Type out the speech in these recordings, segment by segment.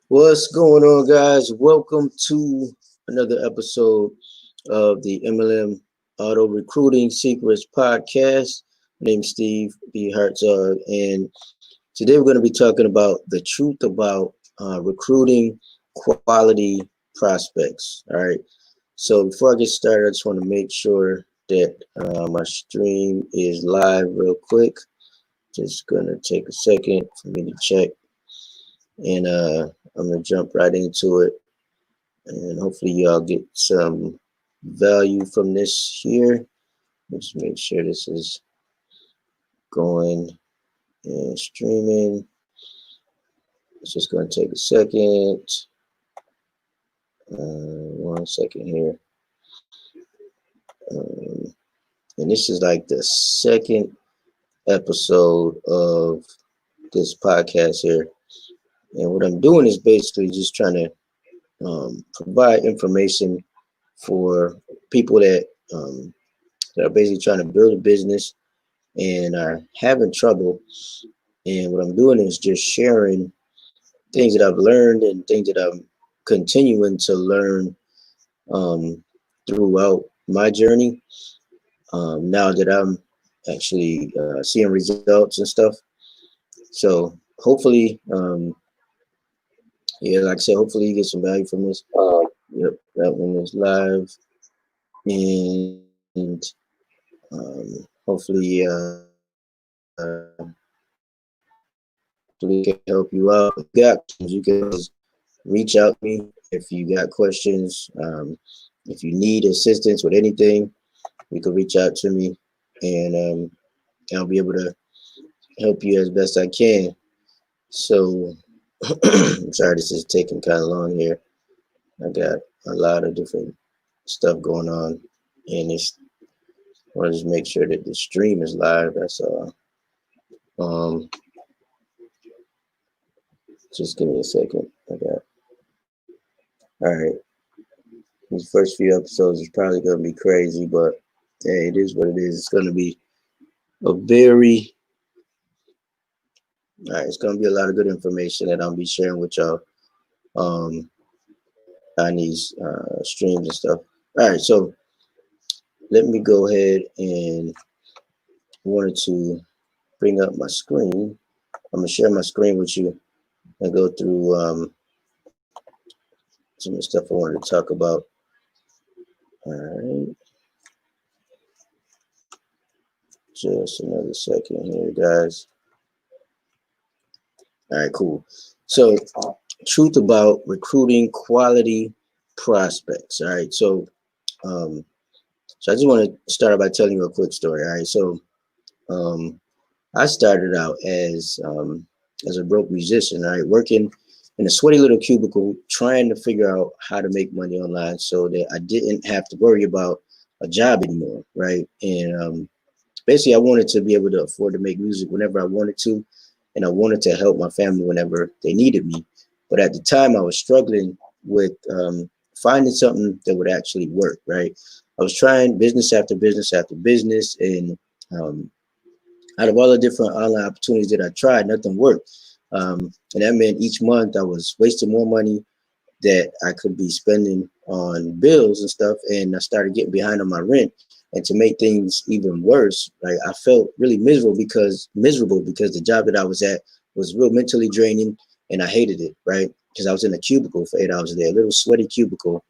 What's going on, guys? Welcome to another episode of the MLM Auto Recruiting Secrets Podcast. My name's Steve B. Hartzog, and today we're going to be talking about the truth about recruiting quality prospects. All right. So before I get started, I just want to make sure that my stream is live real quick. Just going to take a second for me to check, and I'm gonna jump right into it, and hopefully y'all get some value from this here. Let's make sure this is going and streaming. It's just gonna take a second. 1 second here. And this is like the second episode of this podcast here. And what I'm doing is basically just trying to provide information for people that are basically trying to build a business and are having trouble. And what I'm doing is just sharing things that I've learned and things that I'm continuing to learn um, throughout my journey. Now that I'm actually seeing results and stuff. So hopefully, yeah, like I said, hopefully you get some value from this. Yep, that one is live. And hopefully, we can help you out. If you got questions, you can always reach out to me. If you got questions, if you need assistance with anything, you can reach out to me, and I'll be able to help you as best I can. So, I'm sorry this is taking kind of long here. I got a lot of different stuff going on, and it's I want to just make sure that the stream is live. That's all. Um, just give me a second. I got all right. These first few episodes is probably gonna be crazy, but hey, it is what it is. It's gonna be a very all right. It's gonna be a lot of good information that I'll be sharing with y'all um, on these streams and stuff. All right, so let me go ahead and wanted to bring up my screen. I'm gonna share my screen with you and go through some of the stuff I wanted to talk about. All right, just another second here, guys. All right, cool. So, truth about recruiting quality prospects. All right, um, so I just want to start by telling you a quick story. All right, so um, I started out as a broke musician. All right, working in a sweaty little cubicle, trying to figure out how to make money online, so that I didn't have to worry about a job anymore. Right, and basically, I wanted to be able to afford to make music whenever I wanted to, and I wanted to help my family whenever they needed me. But at the time, I was struggling with finding something that would actually work. Right, I was trying business after business after business, and um, out of all the different online opportunities that I tried, nothing worked. And that meant each month I was wasting more money that I could be spending on bills and stuff. And I started getting behind on my rent. And to make things even worse, like I felt really miserable because the job that I was at was real mentally draining, and I hated it, right? Because I was in a cubicle for 8 hours a day, a little sweaty cubicle,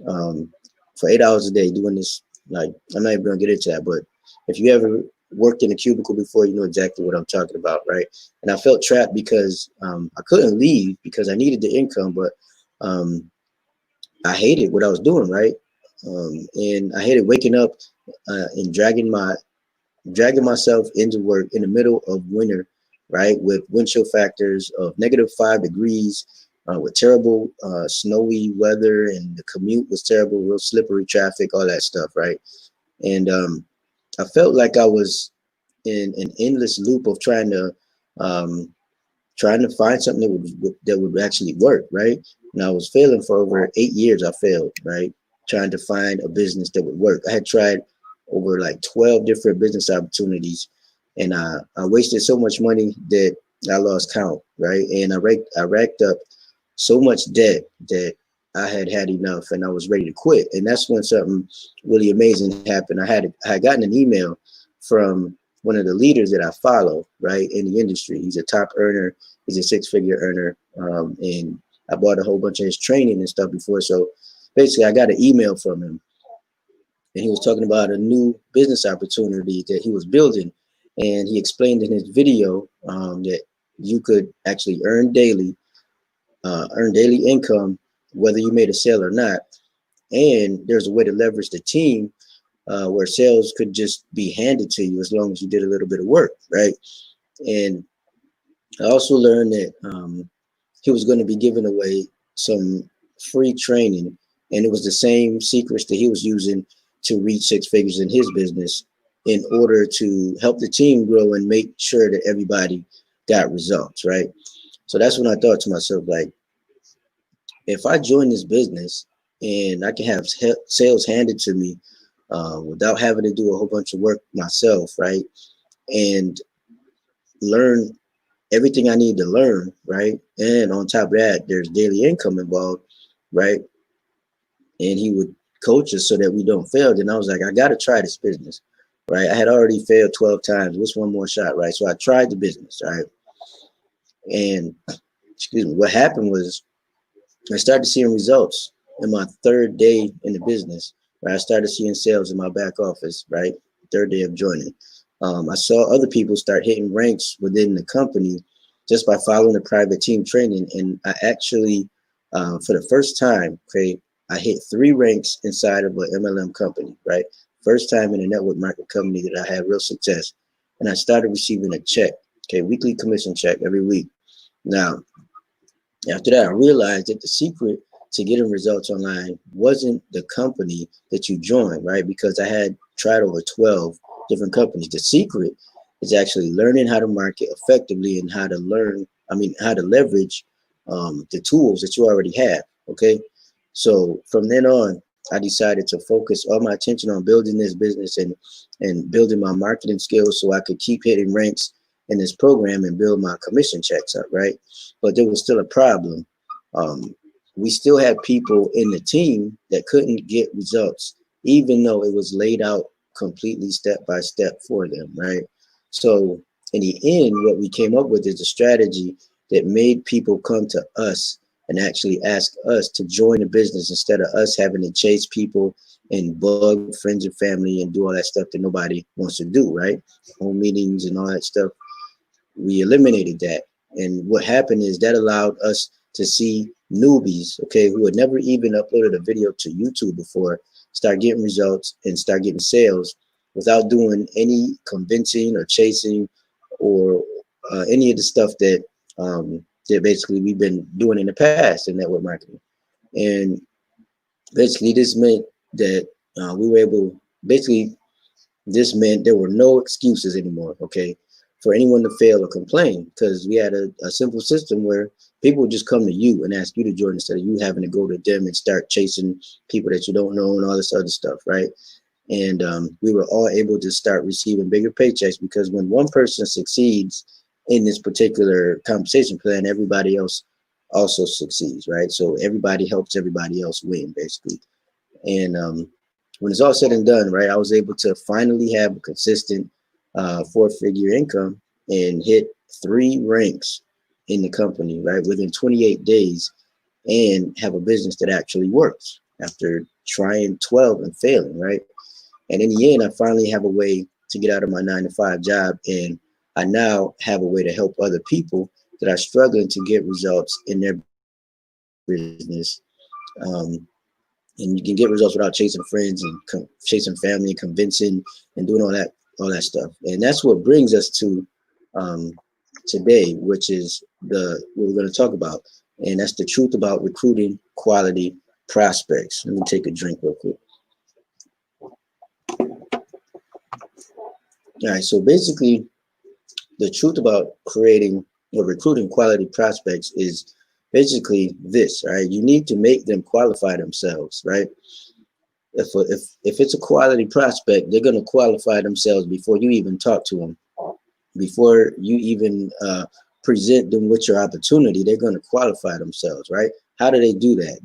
um, for 8 hours a day doing this. Like, I'm not even gonna get into that, but if you ever worked in a cubicle before, you know exactly what I'm talking about, right? And I felt trapped because I couldn't leave because I needed the income, but um, I hated what I was doing, right? And I hated waking up and dragging myself into work in the middle of winter, right, with wind chill factors of -5 degrees, with terrible snowy weather, and the commute was terrible, real slippery traffic, all that stuff, right? And I felt like I was in an endless loop of um, trying to find something that would actually work, right? And I was failing for over 8 years. I failed, right? Trying to find a business that would work. I had tried over like 12 different business opportunities, and I wasted so much money that I lost count, right? And I racked up so much debt that I had enough and I was ready to quit. And that's when something really amazing happened. I had gotten an email from one of the leaders that I follow, right, in the industry. He's a top earner. He's a six-figure earner. And I bought a whole bunch of his training and stuff before. So basically, I got an email from him, and he was talking about a new business opportunity that he was building. And he explained in his video that you could actually earn daily income, whether you made a sale or not. And there's a way to leverage the team where sales could just be handed to you as long as you did a little bit of work, right? And I also learned that he was going to be giving away some free training, and it was the same secrets that he was using to reach six figures in his business in order to help the team grow and make sure that everybody got results, right? So that's when I thought to myself, like, if I join this business and I can have sales handed to me without having to do a whole bunch of work myself, right? And learn everything I need to learn, right? And on top of that, there's daily income involved, right? And he would coach us so that we don't fail. Then I was like, I got to try this business, right? I had already failed 12 times. What's one more shot, right? So I tried the business, right? And excuse me, what happened was I started seeing results in my third day in the business, right? I started seeing sales in my back office, right? Third day of joining. I saw other people start hitting ranks within the company just by following the private team training. And I actually, for the first time, Craig, I hit 3 ranks inside of an MLM company, right? First time in a network marketing company that I had real success. And I started receiving a check, okay, weekly commission check every week. Now, after that, I realized that the secret to getting results online wasn't the company that you joined, right? Because I had tried over 12 different companies. The secret is actually learning how to market effectively and how to how to leverage the tools that you already have, okay? So from then on, I decided to focus all my attention on building this business and building my marketing skills so I could keep hitting ranks in this program and build my commission checks up, right? But there was still a problem. We still had people in the team that couldn't get results, even though it was laid out completely step by step for them, right? So in the end, what we came up with is a strategy that made people come to us and actually ask us to join the business instead of us having to chase people and bug friends and family and do all that stuff that nobody wants to do, right? Home meetings and all that stuff. We eliminated that. And what happened is that allowed us to see newbies, okay, who had never even uploaded a video to YouTube before, start getting results and start getting sales without doing any convincing or chasing or any of the stuff that that basically we've been doing in the past in network marketing. And basically this meant that we were able, basically this meant there were no excuses anymore, okay, for anyone to fail or complain, because we had a simple system where people would just come to you and ask you to join instead of you having to go to them and start chasing people that you don't know and all this other stuff, right? And we were all able to start receiving bigger paychecks because when one person succeeds in this particular compensation plan, everybody else also succeeds, right? So everybody helps everybody else win, basically. And when it's all said and done, right, I was able to finally have a consistent 4-figure income and hit 3 ranks in the company, right, within 28 days and have a business that actually works after trying 12 and failing, right? And in the end, I finally have a way to get out of my 9-to-5 job. And I now have a way to help other people that are struggling to get results in their business. And you can get results without chasing friends and chasing family and convincing and doing all that stuff. And that's what brings us to today, which is what we're going to talk about. And that's the truth about recruiting quality prospects. Let me take a drink real quick. All right, so basically the truth about creating or recruiting quality prospects is basically this, right? You need to make them qualify themselves, right? If it's a quality prospect, they're going to qualify themselves before you even talk to them, before you even present them with your opportunity, they're going to qualify themselves, right? How do they do that?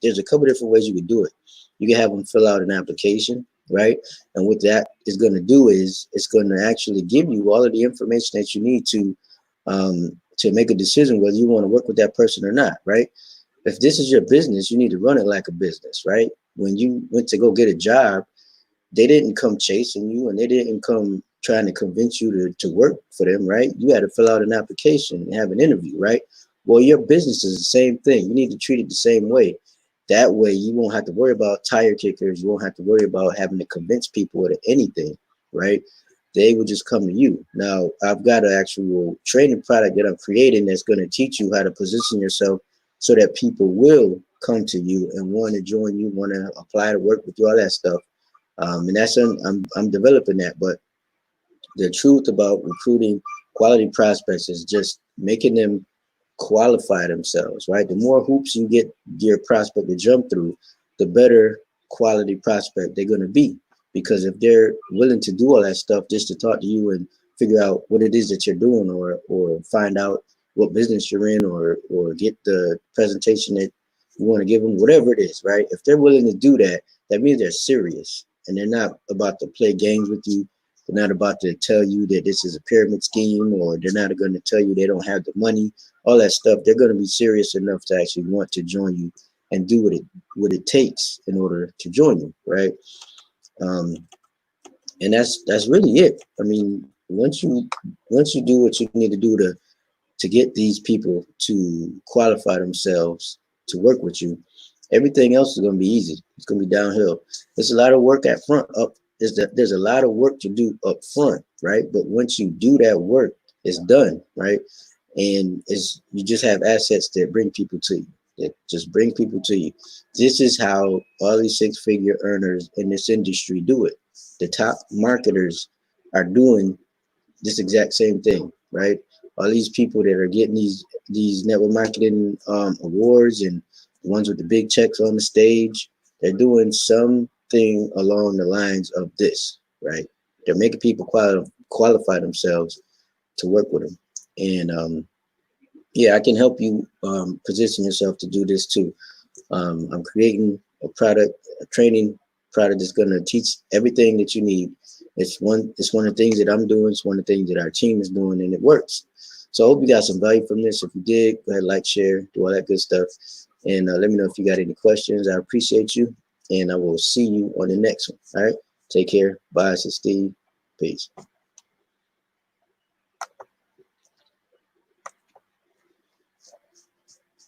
There's a couple different ways you could do it. You can have them fill out an application, right? And what that is going to do is it's going to actually give you all of the information that you need to make a decision whether you want to work with that person or not, right? If this is your business, you need to run it like a business, right? When you went to go get a job, they didn't come chasing you and they didn't come trying to convince you to work for them, right? You had to fill out an application and have an interview, right? Well, your business is the same thing. You need to treat it the same way. That way you won't have to worry about tire kickers. You won't have to worry about having to convince people of anything, right? They will just come to you. Now, I've got an actual training product that I'm creating that's going to teach you how to position yourself so that people will come to you and want to join you, want to apply to work with you, all that stuff. And that's I'm developing that. But the truth about recruiting quality prospects is just making them qualify themselves, right? The more hoops you get your prospect to jump through, the better quality prospect they're going to be. Because if they're willing to do all that stuff just to talk to you and figure out what it is that you're doing, or find out what business you're in, or get the presentation that you want to give them, whatever it is, right? If they're willing to do that, that means they're serious and they're not about to play games with you. They're not about to tell you that this is a pyramid scheme, or they're not going to tell you they don't have the money, all that stuff. They're going to be serious enough to actually want to join you and do what it takes in order to join you, right? Um, and that's really it. I mean, once you do what you need to do to get these people to qualify themselves to work with you, everything else is going to be easy. It's going to be downhill. There's a lot of work at front up. There's a lot of work to do up front, right? But once you do that work, it's done, right? And you just have assets that bring people to you. That just bring people to you. This is how all these six-figure earners in this industry do it. The top marketers are doing this exact same thing, right? All these people that are getting these network marketing awards, and the ones with the big checks on the stage, they're doing something along the lines of this, right? They're making people qualify themselves to work with them. And yeah, I can help you position yourself to do this too. I'm creating a training product that's going to teach everything that you need. It's one of the things that I'm doing. It's one of the things that our team is doing, and it works. So I hope you got some value from this. If you did, go ahead, like, share, do all that good stuff. And let me know if you got any questions. I appreciate you, and I will see you on the next one. All right. Take care. Bye. This is Steve. Peace.